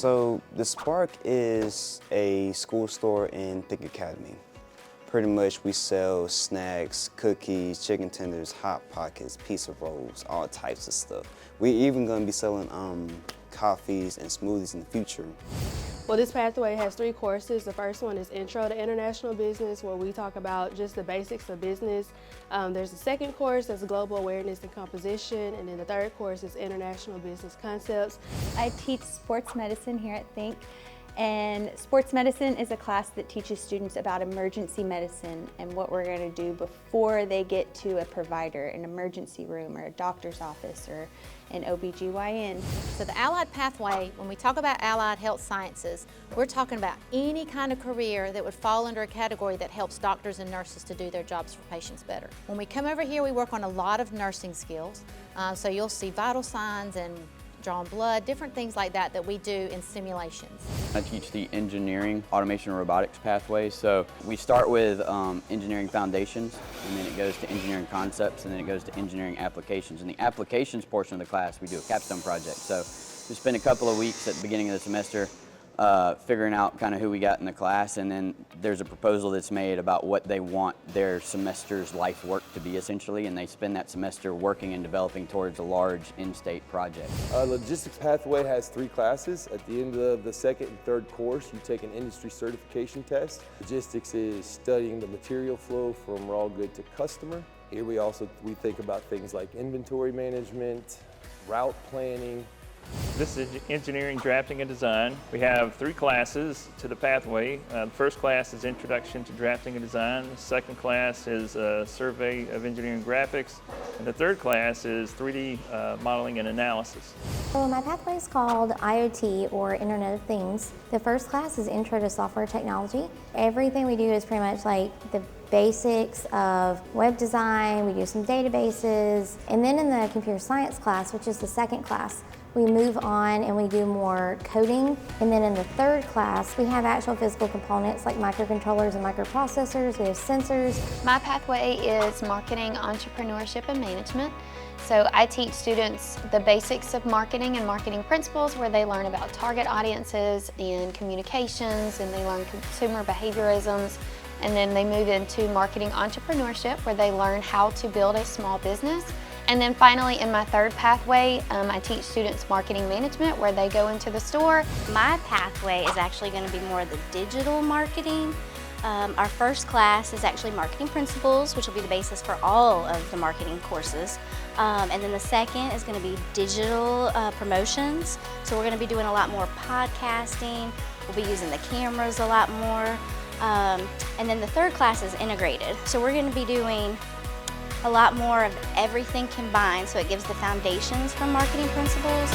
So the Spark is a school store in ThINC Academy. Pretty much we sell snacks, cookies, chicken tenders, hot pockets, pizza rolls, all types of stuff. We're even going to be selling coffees and smoothies in the future. Well, this pathway has 3 courses. The first one is Intro to International Business, where we talk about just the basics of business. There's a second course that's Global Awareness and Composition, and then the third course is International Business Concepts. I teach sports medicine here at ThINC, and sports medicine is a class that teaches students about emergency medicine and what we're going to do before they get to a provider, an emergency room or a doctor's office or an OBGYN. So the Allied pathway, when we talk about allied health sciences, we're talking about any kind of career that would fall under a category that helps doctors and nurses to do their jobs for patients better. When we come over here, we work on a lot of nursing skills. So you'll see vital signs and drawing blood, different things like that that we do in simulations. I teach the engineering, automation, and robotics pathway. So we start with engineering foundations, and then it goes to engineering concepts, and then it goes to engineering applications. In the applications portion of the class, we do a capstone project. So we spend a couple of weeks at the beginning of the semester figuring out kind of who we got in the class, and then there's a proposal that's made about what they want their semester's life work to be essentially, and they spend that semester working and developing towards a large in-state project. Logistics pathway has 3 classes. At the end of the second and third course, you take an industry certification test. Logistics is studying the material flow from raw good to customer. Here we think about things like inventory management, route planning. This is engineering, drafting, and design. We have 3 classes to the pathway. The first class is Introduction to Drafting and Design. The second class is Survey of Engineering Graphics. And the third class is 3D Modeling and Analysis. So my pathway is called IoT, or Internet of Things. The first class is Intro to Software Technology. Everything we do is pretty much like the basics of web design. We do some databases. And then in the computer science class, which is the second class, we move on and we do more coding. And then in the third class, we have actual physical components like microcontrollers and microprocessors. We have sensors. My pathway is Marketing, Entrepreneurship, and Management. So I teach students the basics of marketing and marketing principles, where they learn about target audiences and communications, and they learn consumer behaviorisms. And then they move into marketing entrepreneurship, where they learn how to build a small business. And then finally, in my third pathway, I teach students marketing management, where they go into the store. My pathway is actually going to be more of the digital marketing. Our first class is actually marketing principles, which will be the basis for all of the marketing courses. And then the second is going to be digital promotions. So we're going to be doing a lot more podcasting. We'll be using the cameras a lot more. And then the third class is integrated. So we're going to be doing a lot more of everything combined, so it gives the foundations from marketing principles.